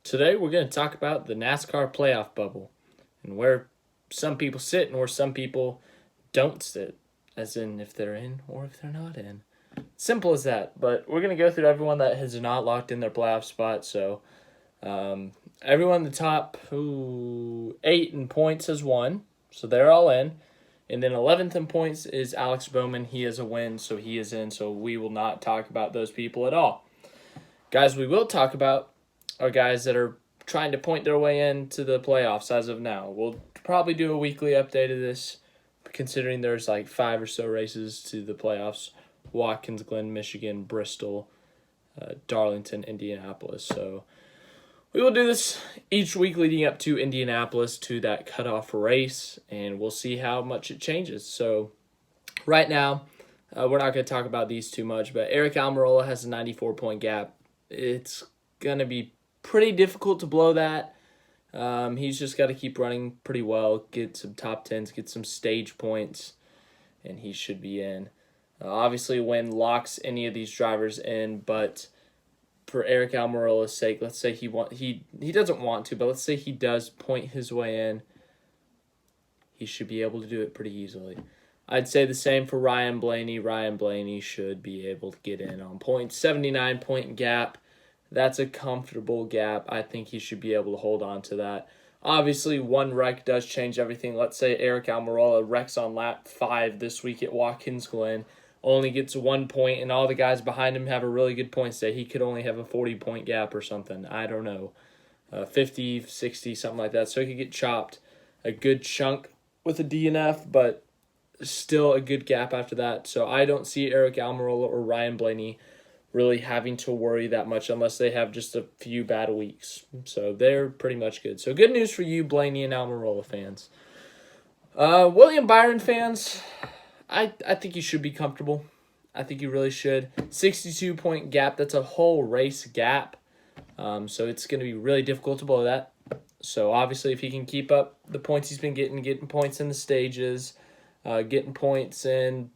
Today we're going to talk about the NASCAR Playoff bubble and where some people sit and where some people don't sit, as in if they're in or if they're not in. Simple as that, but we're going to go through everyone that has not locked in their playoff spot. So everyone in the top 8 in points has won, so they're all in. And then 11th in points is Alex Bowman. He has a win, so he is in, so we will not talk about those people at all. Guys we will talk about are guys that are trying to point their way into the playoffs as of now. We'll probably do a weekly update of this, considering there's like 5 or so races to the playoffs. Watkins Glen, Michigan, Bristol, Darlington, Indianapolis. So we will do this each week leading up to Indianapolis, to that cutoff race, and we'll see how much it changes. So right now, we're not going to talk about these too much, but Eric Almirola has a 94-point gap. It's going to be pretty difficult to blow that. He's just got to keep running pretty well, get some top 10s, get some stage points, and he should be in. Obviously, win locks any of these drivers in, but for Eric Almirola's sake, let's say he doesn't want to, but let's say he does point his way in, he should be able to do it pretty easily. I'd say the same for Ryan Blaney. Ryan Blaney should be able to get in on points. 79-point gap. That's a comfortable gap. I think he should be able to hold on to that. Obviously, one wreck does change everything. Let's say Eric Almirola wrecks on lap 5 this week at Watkins Glen, only gets 1 point, and all the guys behind him have a really good point day. He could only have a 40-point gap or something. I don't know. 50, 60, something like that. So he could get chopped a good chunk with a DNF, but still a good gap after that. So I don't see Eric Almirola or Ryan Blaney really having to worry that much unless they have just a few bad weeks. So they're pretty much good. So good news for you, Blaney and Almirola fans. William Byron fans, I think you should be comfortable. I think you really should. 62-point gap, that's a whole race gap. So it's going to be really difficult to blow that. So obviously if he can keep up the points he's been getting points in the stages, getting points in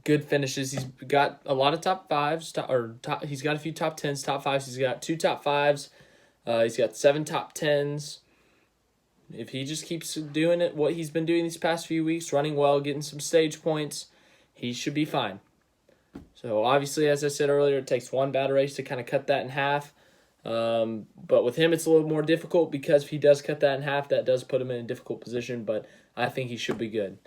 good finishes. He's got a lot of top 5s, he's got a few top 10s, top 5s. He's got 2 top 5s. He's got 7 top 10s. If he just keeps doing it, what he's been doing these past few weeks, running well, getting some stage points, he should be fine. So obviously, as I said earlier, it takes one bad race to kind of cut that in half. But with him, it's a little more difficult because if he does cut that in half, that does put him in a difficult position. But I think he should be good.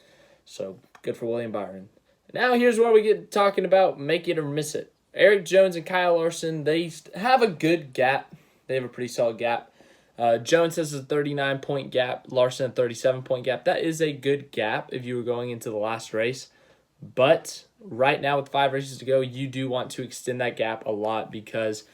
So good for William Byron. Now here's where we get talking about make it or miss it. Eric Jones and Kyle Larson, they have a good gap. They have a pretty solid gap. Jones has a 39-point gap. Larson a 37-point gap. That is a good gap if you were going into the last race. But right now with 5 races to go, you do want to extend that gap a lot because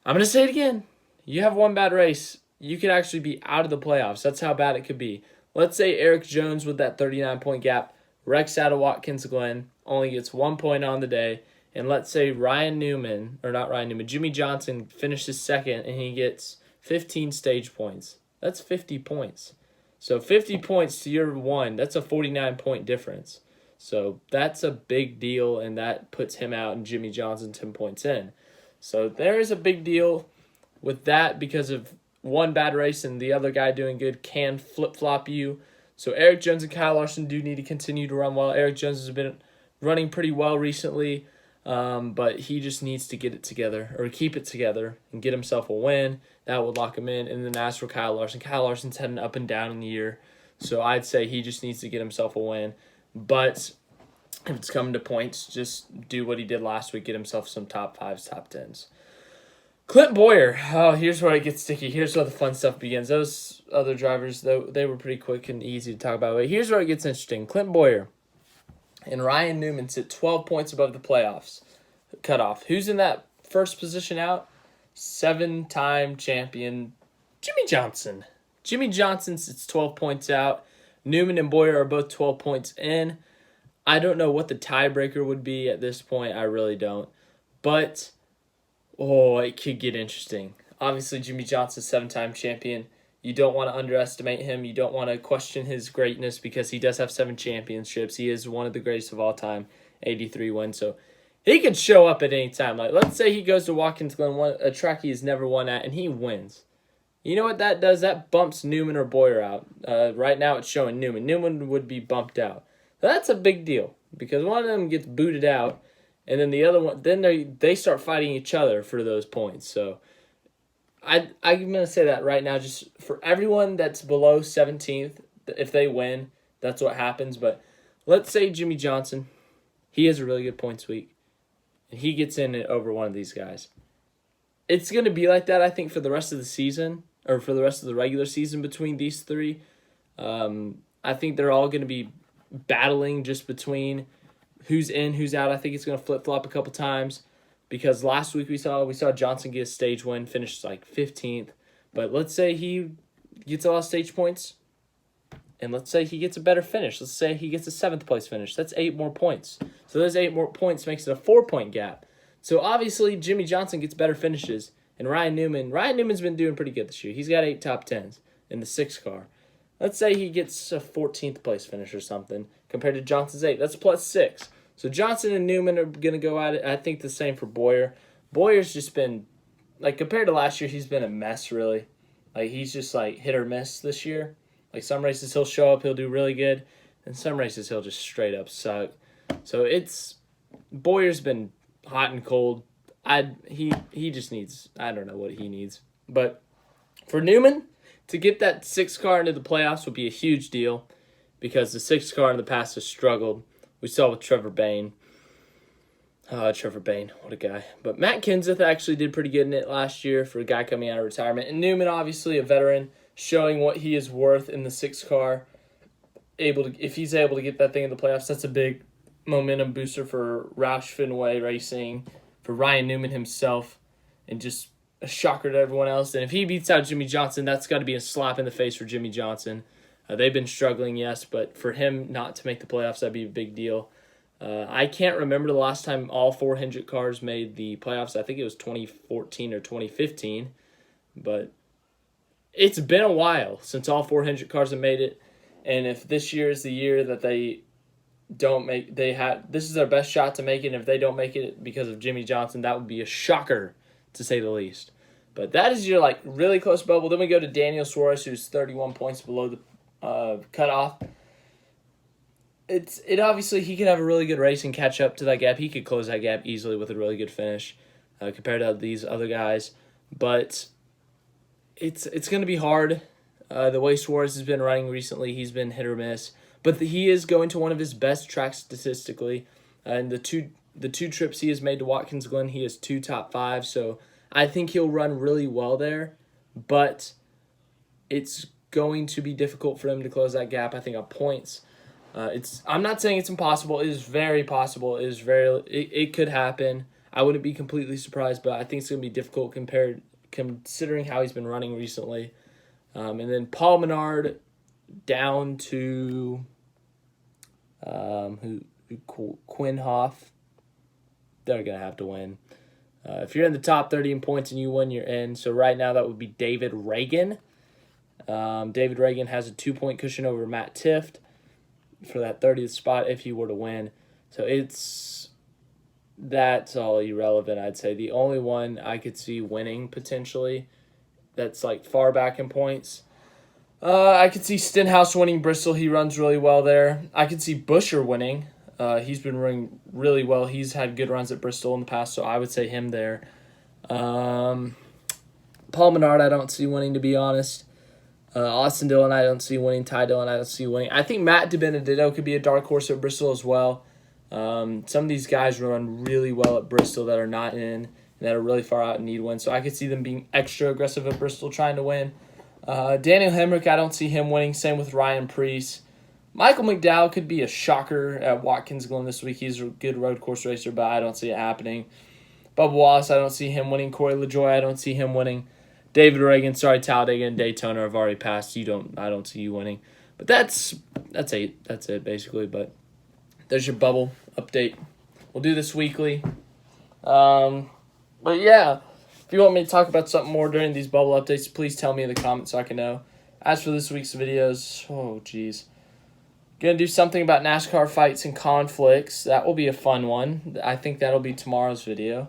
I'm going to say it again. You have one bad race, you could actually be out of the playoffs. That's how bad it could be. Let's say Eric Jones with that 39-point gap wrecks out of Watkins Glen, only gets 1 point on the day, and let's say Jimmie Johnson finishes second and he gets 15 stage points. That's 50 points. So 50 points to your 1, that's a 49-point difference. So that's a big deal, and that puts him out and Jimmie Johnson 10 points in. So there is a big deal with that because of one bad race and the other guy doing good can flip-flop you. So Eric Jones and Kyle Larson do need to continue to run well. Eric Jones has been running pretty well recently, but he just needs to get it together or keep it together and get himself a win. That would lock him in. And then as for Kyle Larson, Kyle Larson's had an up and down in the year, so I'd say he just needs to get himself a win. But if it's coming to points, just do what he did last week, get himself some top 5s, top 10s. Clint Boyer. Oh, here's where it gets sticky. Here's where the fun stuff begins. Those other drivers, though, they were pretty quick and easy to talk about. But here's where it gets interesting. Clint Boyer and Ryan Newman sit 12 points above the playoffs cutoff. Who's in that first position out? 7-time champion Jimmie Johnson. Jimmie Johnson sits 12 points out. Newman and Boyer are both 12 points in. I don't know what the tiebreaker would be at this point. I really don't. But it could get interesting. Obviously, Jimmie Johnson's 7-time champion. You don't want to underestimate him. You don't want to question his greatness because he does have 7 championships. He is one of the greatest of all time, 83 wins. So He could show up at any time. Like, let's say he goes to Watkins Glen, a track he has never won at, and he wins. You know what that does? That bumps Newman or Boyer out. Right now it's showing Newman. Newman would be bumped out. That's a big deal because one of them gets booted out, and then the other one, then they start fighting each other for those points. So I'm going to say that right now, just for everyone that's below 17th, if they win, that's what happens. But let's say Jimmie Johnson, he has a really good points week, and he gets in it over one of these guys. It's going to be like that, I think, for the rest of the season, or for the rest of the regular season between these three. I think they're all going to be battling just between who's in, who's out. I think it's going to flip-flop a couple times because last week we saw Johnson get a stage win, finished like 15th. But let's say he gets a lot of stage points, and let's say he gets a better finish. Let's say he gets a 7th place finish. That's 8 more points. So those 8 more points makes it a 4-point gap. So obviously Jimmie Johnson gets better finishes, and Ryan Newman's been doing pretty good this year. He's got 8 top 10s in the 6 car. Let's say he gets a 14th place finish or something compared to Johnson's 8. That's plus 6. So Johnson and Newman are going to go at it. I think the same for Boyer. Boyer's just been, like, compared to last year, he's been a mess, really. Like, he's just, like, hit or miss this year. Like, some races he'll show up, he'll do really good, and some races he'll just straight up suck. So Boyer's been hot and cold. He just needs, I don't know what he needs. But for Newman, to get that 6 car into the playoffs would be a huge deal because the 6 car in the past has struggled. We saw with Trevor Bayne. Trevor Bayne, what a guy. But Matt Kenseth actually did pretty good in it last year for a guy coming out of retirement. And Newman, obviously a veteran, showing what he is worth in the 6 car. If he's able to get that thing in the playoffs, that's a big momentum booster for Roush Fenway Racing, for Ryan Newman himself, and just a shocker to everyone else. And if he beats out Jimmie Johnson, that's got to be a slap in the face for Jimmie Johnson. They've been struggling, yes, but for him not to make the playoffs, that'd be a big deal. I can't remember the last time all 4 Hendrick cars made the playoffs. I think it was 2014 or 2015, but it's been a while since all 4 Hendrick cars have made it. And if this year is the year that this is their best shot to make it. And if they don't make it because of Jimmie Johnson, that would be a shocker, to say the least. But that is your really close bubble. Then we go to Daniel Suarez, who's 31 points below the cutoff. It obviously he could have a really good race and catch up to that gap. He could close that gap easily with a really good finish compared to these other guys. But it's going to be hard. The way Suarez has been running recently, he's been hit or miss. But he is going to one of his best tracks statistically. And the two trips he has made to Watkins Glen, he has 2 top 5. So I think he'll run really well there. But it's going to be difficult for him to close that gap, I think, on points. I'm not saying it's impossible. It is very possible. It could happen. I wouldn't be completely surprised, but I think it's going to be difficult considering how he's been running recently. And then Paul Menard down to Quinn Hoff. They're going to have to win. If you're in the top 30 in points and you win, you're in. So right now that would be David Reagan. David Reagan has a 2-point cushion over Matt Tifft for that 30th spot if he were to win. So that's all irrelevant, I'd say. The only one I could see winning potentially that's far back in points, I could see Stenhouse winning Bristol. He runs really well there. I could see Buescher winning. He's been running really well. He's had good runs at Bristol in the past, so I would say him there. Paul Menard I don't see winning, to be honest. Austin Dillon I don't see winning. Ty Dillon I don't see winning. I think Matt DiBenedetto could be a dark horse at Bristol as well. Some of these guys run really well at Bristol that are not in and that are really far out and need wins. So I could see them being extra aggressive at Bristol trying to win. Daniel Hemrick, I don't see him winning. Same with Ryan Preece. Michael McDowell could be a shocker at Watkins Glen this week. He's a good road course racer, but I don't see it happening. Bubba Wallace, I don't see him winning. Corey LaJoie, I don't see him winning. David Reagan, Talladega and Daytona have already passed. I don't see you winning. But that's it. That's it, basically. But there's your bubble update. We'll do this weekly. But yeah, if you want me to talk about something more during these bubble updates, please tell me in the comments so I can know. As for this week's videos, oh geez. Gonna do something about NASCAR fights and conflicts. That will be a fun one. I think that'll be tomorrow's video.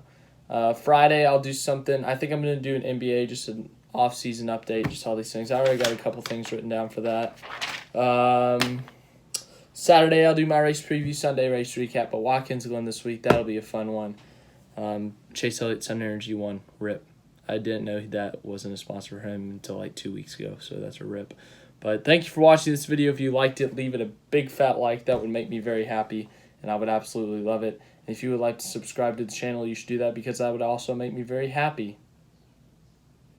Friday, I'll do something. I think I'm gonna do an NBA, just an off-season update, just all these things. I already got a couple things written down for that. Saturday, I'll do my race preview. Sunday, race recap. But Watkins Glen this week, that'll be a fun one. Chase Elliott Sun Energy won. Rip. I didn't know that wasn't a sponsor for him until like 2 weeks ago, so that's a rip. But thank you for watching this video. If you liked it, leave it a big fat like. That would make me very happy, and I would absolutely love it. And if you would like to subscribe to the channel, you should do that because that would also make me very happy.